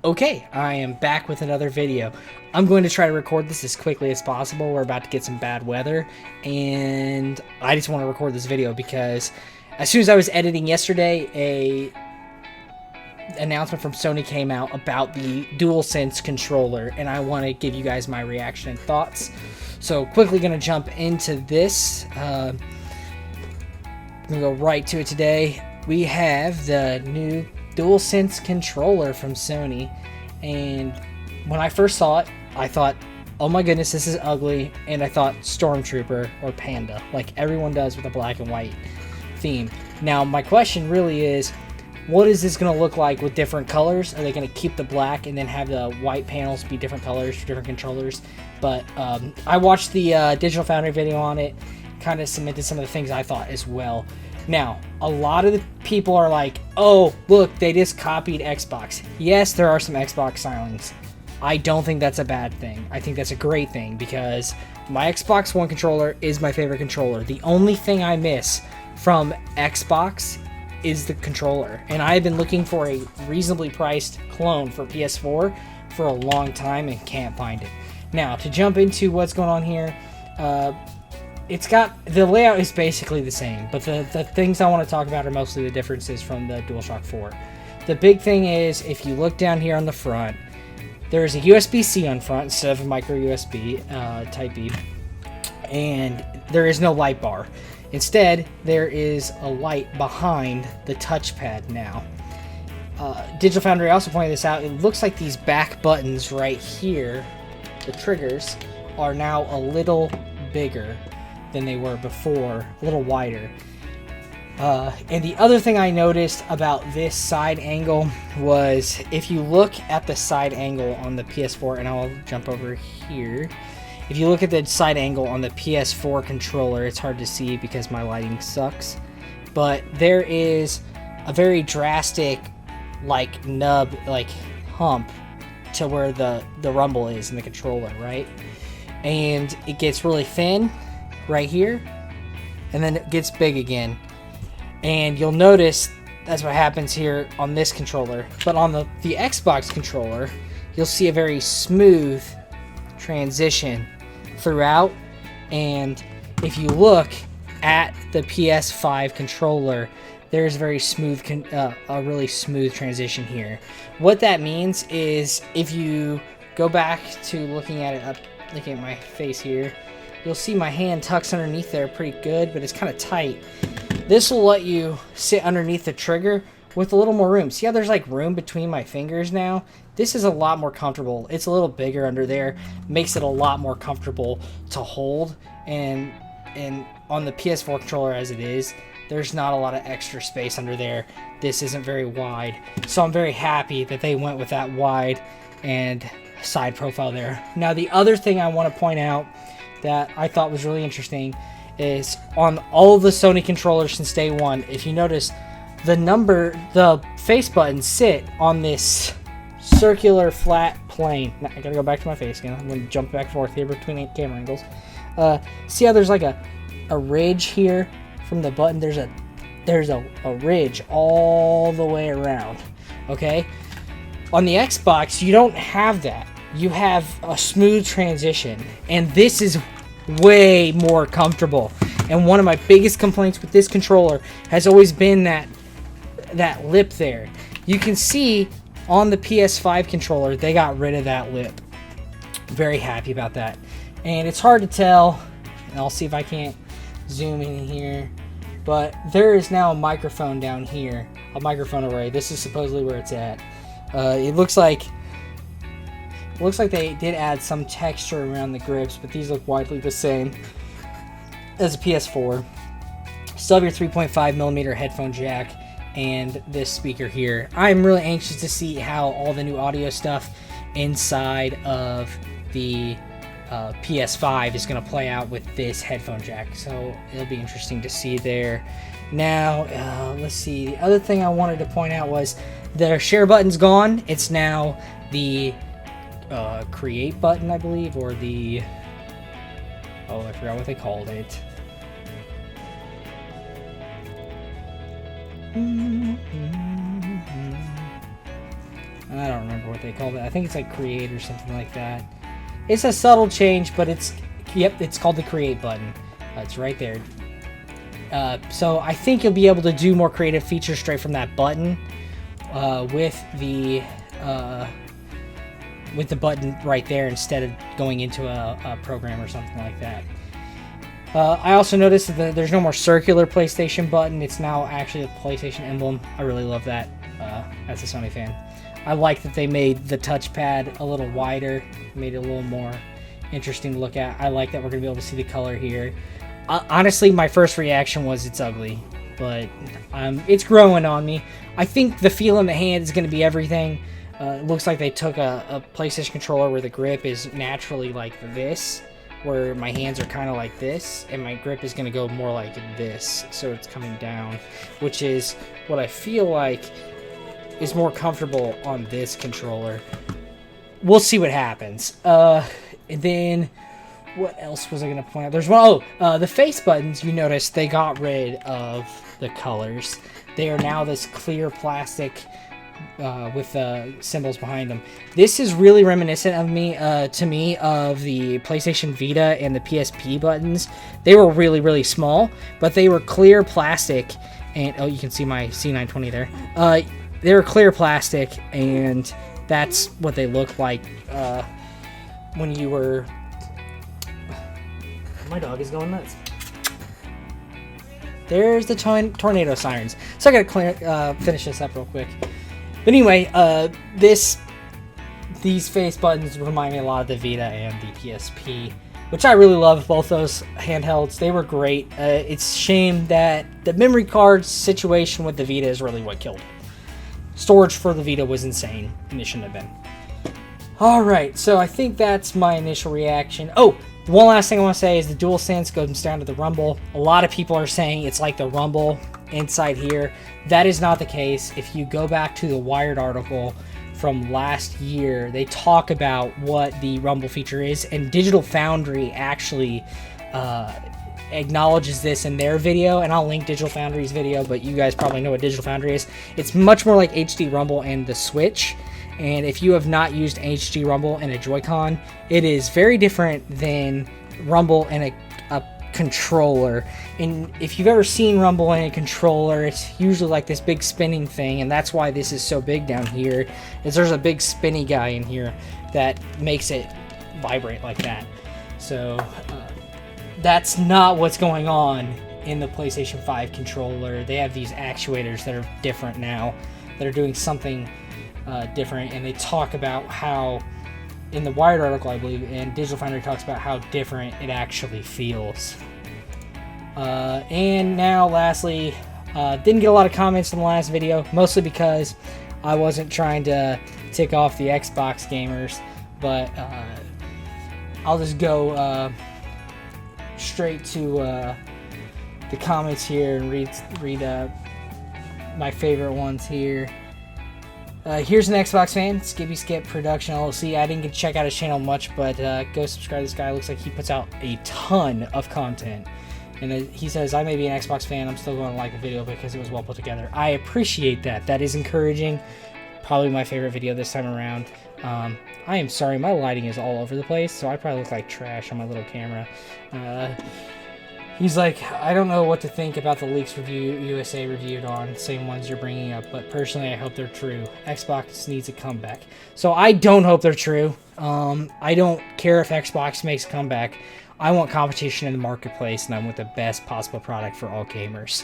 Okay, I am back with another video. I'm going to try to record this as quickly as possible. We're about to get some bad weather, and I just want to record this video because as soon as I was editing yesterday, a announcement from Sony came out about the DualSense controller, and I want to give you guys my reaction and thoughts. So quickly going to jump into this. I'm going to go right to it today. We have the new DualSense controller from Sony, and when I first saw it, I thought, oh my goodness, this is ugly, and I thought Stormtrooper or Panda, like everyone does with a black and white theme. Now my question really is, what is this going to look like with different colors? Are they going to keep the black and then have the white panels be different colors for different controllers? But I watched the Digital Foundry video on it, kind of submitted some of the things I thought as well. Now, a lot of the people are like, oh, look, they just copied Xbox. Yes, there are some Xbox stylings. I don't think that's a bad thing. I think that's a great thing because my Xbox One controller is my favorite controller. The only thing I miss from Xbox is the controller. And I've been looking for a reasonably priced clone for PS4 for a long time and can't find it. Now, to jump into what's going on here, it's got, the layout is basically the same, but the things I want to talk about are mostly the differences from the DualShock 4. The big thing is, if you look down here on the front, there's a USB-C on front instead of a micro USB Type B, and there is no light bar. Instead, there is a light behind the touchpad now. Digital Foundry also pointed this out. It looks like these back buttons right here, the triggers, are now a little bigger than they were before, a little wider. And the other thing I noticed about this side angle was, if you look at the side angle on the PS4, and I'll jump over here. If you look at the side angle on the PS4 controller, it's hard to see because my lighting sucks, but there is a very drastic like nub, like hump to where the rumble is in the controller, right? And it gets really thin right here, and then it gets big again, and you'll notice that's what happens here on this controller. But on the Xbox controller, you'll see a very smooth transition throughout, and if you look at the PS5 controller, there's very smooth, a really smooth transition here. What that means is, if you go back to looking at it, looking at my face here, you'll see my hand tucks underneath there pretty good, but it's kind of tight. This will let you sit underneath the trigger with a little more room. See how there's like room between my fingers now? This is a lot more comfortable. It's a little bigger under there, makes it a lot more comfortable to hold. And on the PS4 controller as it is, there's not a lot of extra space under there. This isn't very wide. So I'm very happy that they went with that wide and side profile there. Now, the other thing I want to point out that I thought was really interesting is, on all of the Sony controllers since day one, if you notice, the face buttons sit on this circular flat plane. Now, I gotta go back to my face again. I'm gonna jump back and forth here between the camera angles. See how there's like a ridge here from the button? There's a ridge all the way around. Okay, on the Xbox you don't have that. You have a smooth transition, and this is way more comfortable. And one of my biggest complaints with this controller has always been that lip there. You can see on the PS5 controller they got rid of that lip. Very happy about that. And it's hard to tell, and I'll see if I can't zoom in here, but there is now a microphone down here, a microphone array. This is supposedly where it's at. It looks like they did add some texture around the grips, but these look widely the same as a PS4. Still have your 3.5mm headphone jack and this speaker here. I'm really anxious to see how all the new audio stuff inside of the PS5 is going to play out with this headphone jack, so it'll be interesting to see there. Now, let's see. The other thing I wanted to point out was the share button's gone. It's now the create button, I believe, or the, oh, I forgot what they called it. I don't remember what they called it. I think it's like create or something like that. It's a subtle change, but it's called the create button. It's right there. So I think you'll be able to do more creative features straight from that button with the button right there instead of going into a program or something like that. I also noticed that there's no more circular PlayStation button. It's now actually a PlayStation emblem. I really love that as a Sony fan. I like that they made the touchpad a little wider, made it a little more interesting to look at. I like that we're going to be able to see the color here. Honestly, my first reaction was it's ugly, but it's growing on me. I think the feel in the hand is going to be everything. It looks like they took a PlayStation controller where the grip is naturally like this, where my hands are kind of like this, and my grip is going to go more like this, so it's coming down, which is what I feel like is more comfortable on this controller. We'll see what happens. And then, what else was I going to point out? There's one, the face buttons, you notice they got rid of the colors. They are now this clear plastic with symbols behind them. This is really reminiscent of to me of the PlayStation Vita and the PSP buttons. They were really, really small, but they were clear plastic. And you can see my C920 there. They were clear plastic, and that's what they look like when you were... My dog is going nuts. There's the tornado sirens. So I gotta finish this up real quick. But anyway, these face buttons remind me a lot of the Vita and the PSP, which I really love both those handhelds. They were great. It's a shame that the memory card situation with the Vita is really what killed it. Storage for the Vita was insane, and it shouldn't have been. Alright, so I think that's my initial reaction. Oh, one last thing I want to say is the DualSense goes down to the rumble. A lot of people are saying it's like the rumble inside here. That is not the case. If you go back to the Wired article from last year, they talk about what the rumble feature is, and Digital Foundry actually acknowledges this in their video, and I'll link Digital Foundry's video, but you guys probably know what Digital Foundry is. It's much more like HD Rumble and the Switch, and if you have not used HD Rumble and a Joy-Con, it is very different than Rumble and a controller. And if you've ever seen Rumble and a controller, it's usually like this big spinning thing, and that's why this is so big down here, is there's a big spinny guy in here that makes it vibrate like that. So that's not what's going on in the PlayStation 5 controller. They have these actuators that are different now, that are doing something different, and they talk about how, in the Wired article, I believe, and Digital Foundry talks about how different it actually feels. And now, lastly, didn't get a lot of comments in the last video, mostly because I wasn't trying to tick off the Xbox gamers, but I'll just go straight to the comments here and read my favorite ones here. Here's an Xbox fan, Skippy Skip Production LLC. I didn't get to check out his channel much, but go subscribe to this guy. Looks like he puts out a ton of content. And he says, I may be an Xbox fan, I'm still going to like the video because it was well put together. I appreciate that. That is encouraging. Probably my favorite video this time around. I am sorry, my lighting is all over the place, so I probably look like trash on my little camera. He's like, I don't know what to think about the leaks USA reviewed on, same ones you're bringing up, but personally I hope they're true. Xbox needs a comeback. So I don't hope they're true. I don't care if Xbox makes a comeback. I want competition in the marketplace, and I want the best possible product for all gamers.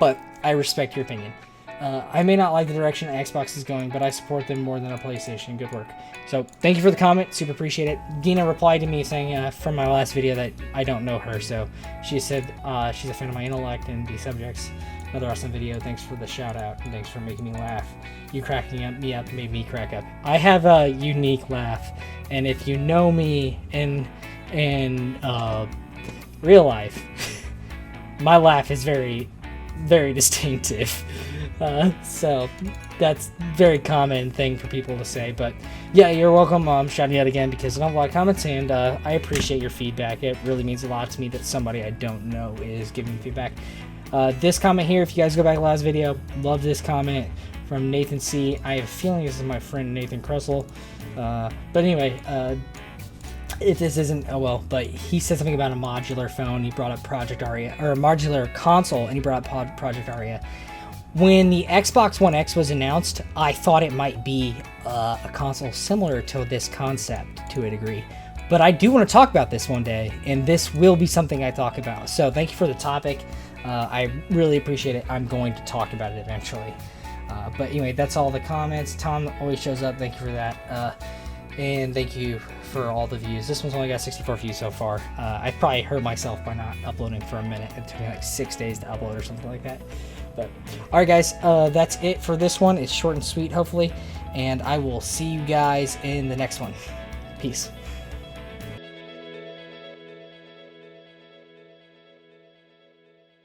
But I respect your opinion. I may not like the direction Xbox is going, but I support them more than a PlayStation. Good work. So, thank you for the comment. Super appreciate it. Dina replied to me saying from my last video that I don't know her, so she said she's a fan of my intellect and the subjects. Another awesome video. Thanks for the shout out, and thanks for making me laugh. You cracking me up made me crack up. I have a unique laugh, and if you know me in real life, my laugh is very, very distinctive. So that's a very common thing for people to say, but yeah, you're welcome. I'm shouting out again because I don't have a lot of comments, and I appreciate your feedback. It really means a lot to me that somebody I don't know is giving me feedback. This comment here, if you guys go back to the last video, love this comment from Nathan C. I have a feeling this is my friend Nathan Kressel. But anyway, if this isn't, oh well, but he said something about a modular phone. He brought up Project Aria, or a modular console, and he brought up Project Aria. When the Xbox One X was announced, I thought it might be a console similar to this concept to a degree. But I do want to talk about this one day, and this will be something I talk about. So thank you for the topic. I really appreciate it. I'm going to talk about it eventually. But anyway, that's all the comments. Tom always shows up. Thank you for that. And thank you for all the views. This one's only got 64 views so far. I probably hurt myself by not uploading for a minute. It took me like 6 days to upload or something like that. But alright guys, that's it for this one. It's short and sweet, hopefully. And I will see you guys in the next one. Peace.